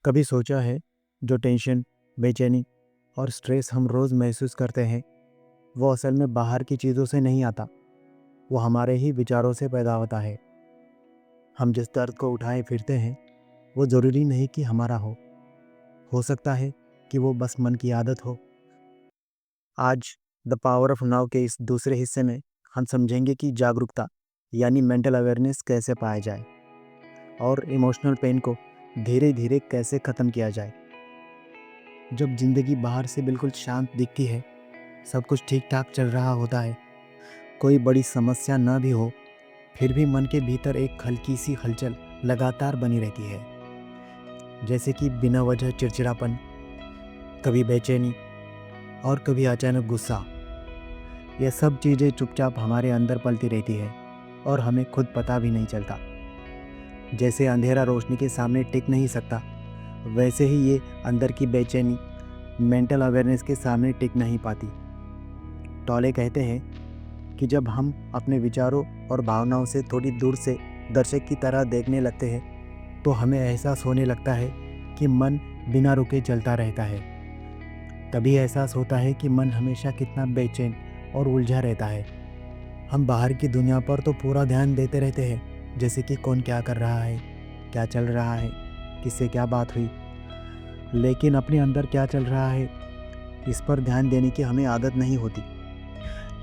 कभी सोचा है, जो टेंशन, बेचैनी और स्ट्रेस हम रोज़ महसूस करते हैं, वो असल में बाहर की चीज़ों से नहीं आता, वो हमारे ही विचारों से पैदा होता है। हम जिस दर्द को उठाए फिरते हैं, वो ज़रूरी नहीं कि हमारा हो सकता है कि वो बस मन की आदत हो। आज द पावर ऑफ नाउ के इस दूसरे हिस्से में हम समझेंगे कि जागरूकता यानी मेंटल अवेयरनेस कैसे पाया जाए और इमोशनल पेन को धीरे धीरे कैसे ख़त्म किया जाए। जब ज़िंदगी बाहर से बिल्कुल शांत दिखती है, सब कुछ ठीक ठाक चल रहा होता है, कोई बड़ी समस्या न भी हो, फिर भी मन के भीतर एक हल्की सी हलचल लगातार बनी रहती है। जैसे कि बिना वजह चिड़चिड़ापन, कभी बेचैनी और कभी अचानक गुस्सा। ये सब चीज़ें चुपचाप हमारे अंदर पलती रहती है और हमें खुद पता भी नहीं चलता। जैसे अंधेरा रोशनी के सामने टिक नहीं सकता, वैसे ही ये अंदर की बेचैनी मेंटल अवेयरनेस के सामने टिक नहीं पाती। टॉले कहते हैं कि जब हम अपने विचारों और भावनाओं से थोड़ी दूर से दर्शक की तरह देखने लगते हैं, तो हमें एहसास होने लगता है कि मन बिना रुके चलता रहता है। तभी एहसास होता है कि मन हमेशा कितना बेचैन और उलझा रहता है। हम बाहर की दुनिया पर तो पूरा ध्यान देते रहते हैं, जैसे कि कौन क्या कर रहा है, क्या चल रहा है, किससे क्या बात हुई, लेकिन अपने अंदर क्या चल रहा है, इस पर ध्यान देने की हमें आदत नहीं होती।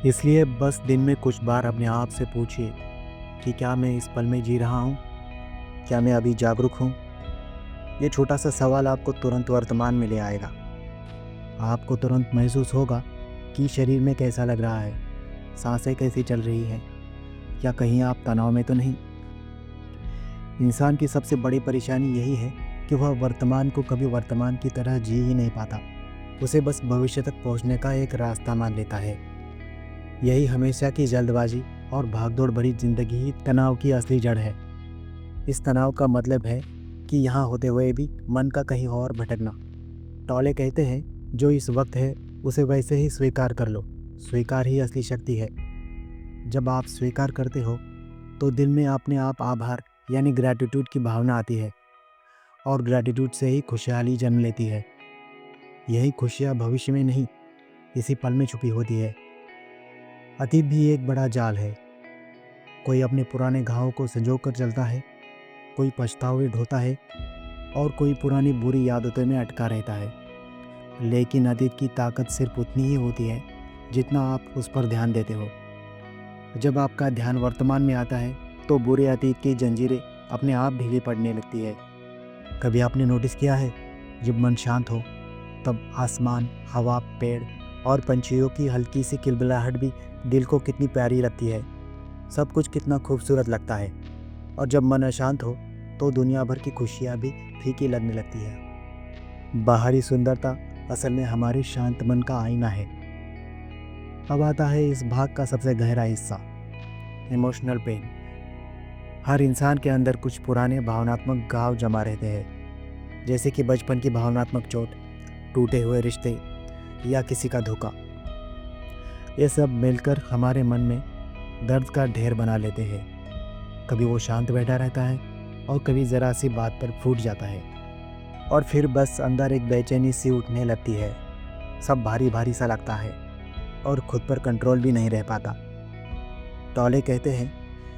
इसलिए बस दिन में कुछ बार अपने आप से पूछिए कि क्या मैं इस पल में जी रहा हूँ, क्या मैं अभी जागरूक हूँ। ये छोटा सा सवाल आपको तुरंत वर्तमान में ले आएगा। आपको तुरंत महसूस होगा कि शरीर में कैसा लग रहा है, सांसें कैसी चल रही हैं, या कहीं आप तनाव में तो नहीं। इंसान की सबसे बड़ी परेशानी यही है कि वह वर्तमान को कभी वर्तमान की तरह जी ही नहीं पाता। उसे बस भविष्य तक पहुंचने का एक रास्ता मान लेता है। यही हमेशा की जल्दबाजी और भागदौड़ भरी जिंदगी ही तनाव की असली जड़ है। इस तनाव का मतलब है कि यहाँ होते हुए भी मन का कहीं और भटकना। टॉले कहते हैं, जो इस वक्त है उसे वैसे ही स्वीकार कर लो। स्वीकार ही असली शक्ति है। जब आप स्वीकार करते हो तो दिल में अपने आप आभार यानी ग्रैटिट्यूड की भावना आती है, और ग्रैटिट्यूड से ही खुशहाली जन्म लेती है। यही खुशियाँ भविष्य में नहीं, इसी पल में छुपी होती है। अतीत भी एक बड़ा जाल है। कोई अपने पुराने घावों को संजो कर चलता है, कोई पछतावे ढोता है और कोई पुरानी बुरी आदतों में अटका रहता है। लेकिन अतीत की ताकत सिर्फ उतनी ही होती है जितना आप उस पर ध्यान देते हो। जब आपका ध्यान वर्तमान में आता है तो बुरे अतीत की जंजीरें अपने आप ढीली पड़ने लगती है। कभी आपने नोटिस किया है, जब मन शांत हो तब आसमान, हवा, पेड़ और पंछियों की हल्की सी किलबिलाहट भी दिल को कितनी प्यारी लगती है। सब कुछ कितना खूबसूरत लगता है। और जब मन अशांत हो तो दुनिया भर की खुशियाँ भी फीकी लगने लगती है। बाहरी सुंदरता असल में हमारे शांत मन का आईना है। अब आता है इस भाग का सबसे गहरा हिस्सा, इमोशनल पेन। हर इंसान के अंदर कुछ पुराने भावनात्मक घाव जमा रहते हैं, जैसे कि बचपन की भावनात्मक चोट, टूटे हुए रिश्ते या किसी का धोखा। ये सब मिलकर हमारे मन में दर्द का ढेर बना लेते हैं। कभी वो शांत बैठा रहता है और कभी ज़रा सी बात पर फूट जाता है, और फिर बस अंदर एक बेचैनी सी उठने लगती है। सब भारी भारी सा लगता है और खुद पर कंट्रोल भी नहीं रह पाता। टॉले कहते हैं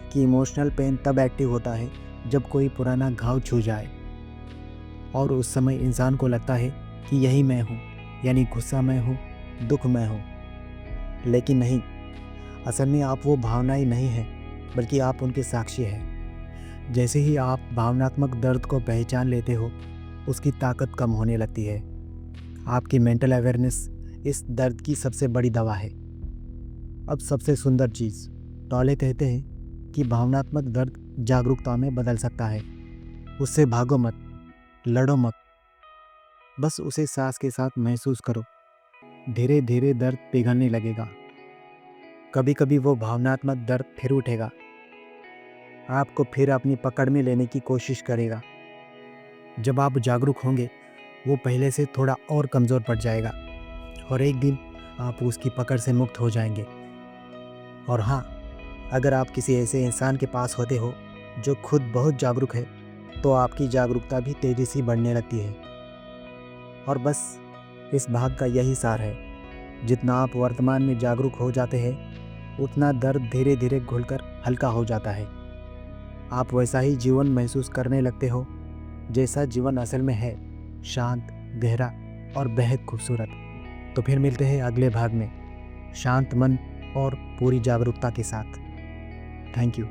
कि इमोशनल पेन तब एक्टिव होता है जब कोई पुराना घाव छू जाए, और उस समय इंसान को लगता है कि यही मैं हूँ, यानी गुस्सा मैं हूँ, दुख मैं हूँ। लेकिन नहीं, असल में आप वो भावनाएं नहीं हैं, बल्कि आप उनके साक्षी हैं। जैसे ही आप भावनात्मक दर्द को पहचान लेते हो, उसकी ताकत कम होने लगती है। आपकी मेंटल अवेयरनेस इस दर्द की सबसे बड़ी दवा है। अब सबसे सुंदर चीज़, टॉले कहते हैं कि भावनात्मक दर्द जागरूकता में बदल सकता है। उससे भागो मत, लड़ो मत, बस उसे सांस के साथ महसूस करो। धीरे धीरे दर्द पिघलने लगेगा। कभी कभी वो भावनात्मक दर्द फिर उठेगा, आपको फिर अपनी पकड़ में लेने की कोशिश करेगा। जब आप जागरूक होंगे, वो पहले से थोड़ा और कमज़ोर पड़ जाएगा, और एक दिन आप उसकी पकड़ से मुक्त हो जाएंगे। और हाँ, अगर आप किसी ऐसे इंसान के पास होते हो जो खुद बहुत जागरूक है, तो आपकी जागरूकता भी तेज़ी से बढ़ने लगती है। और बस इस भाग का यही सार है, जितना आप वर्तमान में जागरूक हो जाते हैं उतना दर्द धीरे धीरे घुलकर हल्का हो जाता है। आप वैसा ही जीवन महसूस करने लगते हो जैसा जीवन असल में है, शांत, गहरा और बेहद खूबसूरत। तो फिर मिलते हैं अगले भाग में, शांत मन और पूरी जागरूकता के साथ। Thank you.